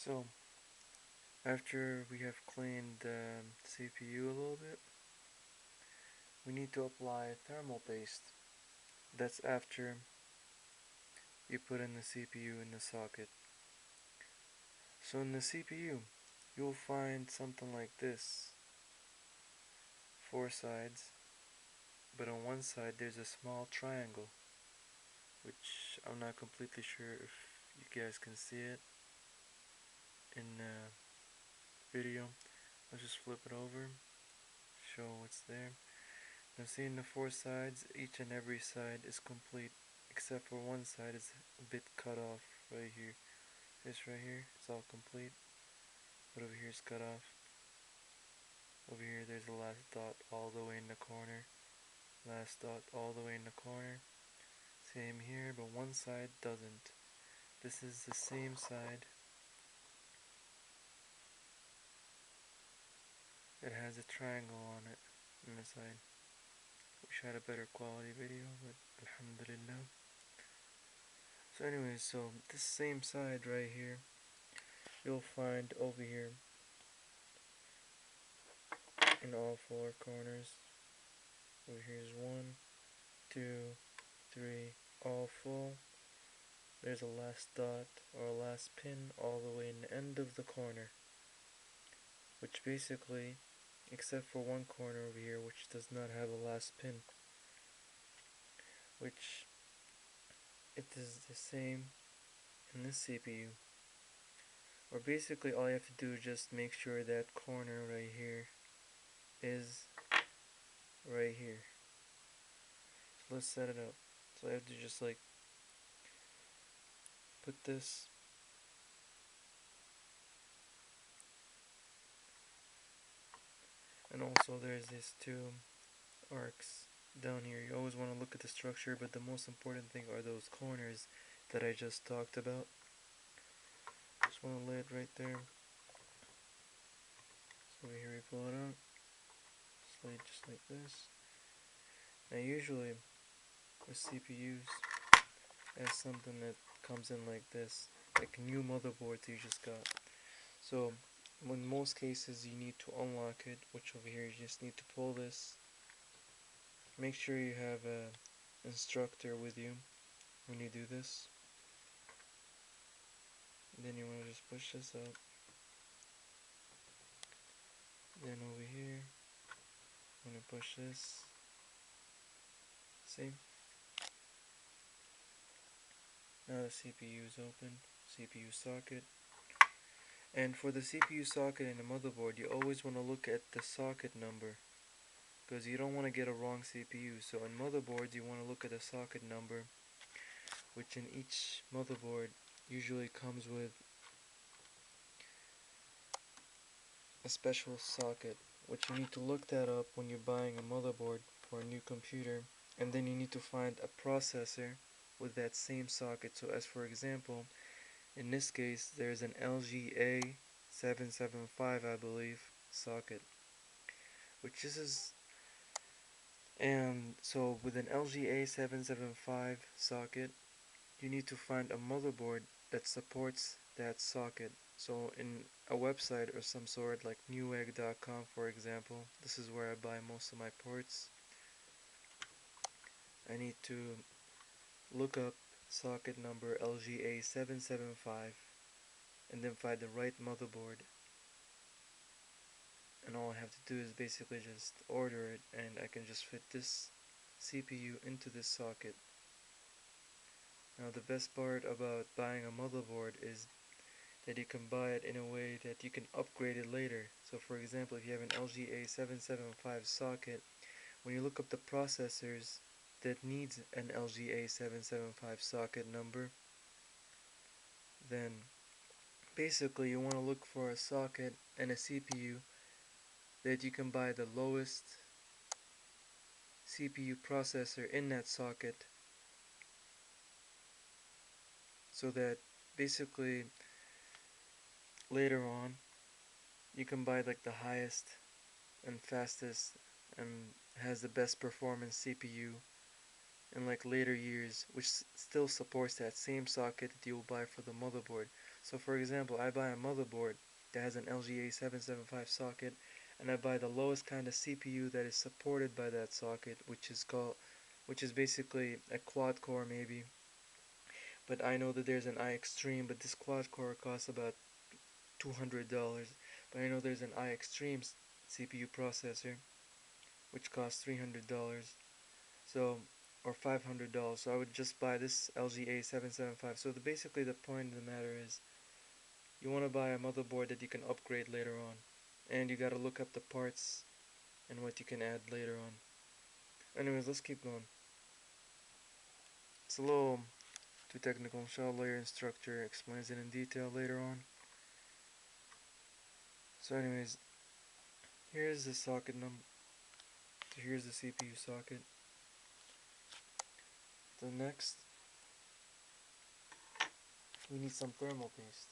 So, after we have cleaned the CPU a little bit, we need to apply thermal paste. That's after you put in the CPU in the socket. So in the CPU, you'll find something like this. Four sides, but on one side there's a small triangle, which I'm not completely sure if you guys can see it in the video. Let's just flip it over, show what's there. Now seeing the four sides, each and every side is complete, except for one side is a bit cut off right here. This right here is all complete, but over here is cut off. Over here there's the last dot all the way in the corner. Last dot all the way in the corner. Same here, but one side doesn't. This is the same side. It has a triangle on it on the side. Wish I had a better quality video, but alhamdulillah. So anyways, so this same side right here, you'll find over here in all four corners. Over here's one, two, three, all full. There's a last dot or a last pin all the way in the end of the corner, which basically, except for one corner over here which does not have a last pin, which it is the same in this CPU. Or basically all you have to do is just make sure that corner right here is right here. So let's set it up. So I have to just like put this and also there's these two arcs down here. You always want to look at the structure, but the most important thing are those corners that I just talked about. Just want to lay it right there. So over here we pull it out, slide just like this. Now usually with CPUs, as something that comes in like this, like new motherboards you just got. So in most cases you need to unlock it, which over here you just need to pull this. Make sure you have an instructor with you when you do this. And then you want to just push this up. Then over here, I'm going to push this. See? Now the CPU is open. CPU socket. And for the CPU socket and the motherboard, you always want to look at the socket number, because you don't want to get a wrong CPU. So in motherboards, you want to look at the socket number, which in each motherboard usually comes with a special socket, which you need to look that up when you're buying a motherboard for a new computer. And then you need to find a processor with that same socket. So as for example, in this case, there's an LGA 775, I believe, socket, which this is. And so with an LGA 775 socket, you need to find a motherboard that supports that socket. So in a website or some sort like newegg.com, for example, this is where I buy most of my ports. I need to look up socket number LGA775 and then find the right motherboard. And all I have to do is basically just order it, and I can just fit this CPU into this socket. Now the best part about buying a motherboard is that you can buy it in a way that you can upgrade it later. So for example, if you have an LGA 775 socket, when you look up the processors that needs an LGA 775 socket number, then basically you want to look for a socket and a CPU that you can buy the lowest CPU processor in that socket, so that basically later on you can buy like the highest and fastest and has the best performance CPU in like later years, which still supports that same socket that you'll buy for the motherboard. So for example, I buy a motherboard that has an LGA 775 socket, and I buy the lowest kind of CPU that is supported by that socket, which is basically a quad core maybe. But I know that there's an iExtreme, but this quad core costs about $200. But I know there's an iExtreme CPU processor, which costs $300. So, or $500. So I would just buy this LG A775. So basically the point of the matter is you want to buy a motherboard that you can upgrade later on. And you got to look up the parts and what you can add later on. Anyways, let's keep going. It's a little too technical. Inshallah, your instructor explains it in detail later on. So anyways, here's the socket number. Here's the CPU socket. The next, we need some thermal paste.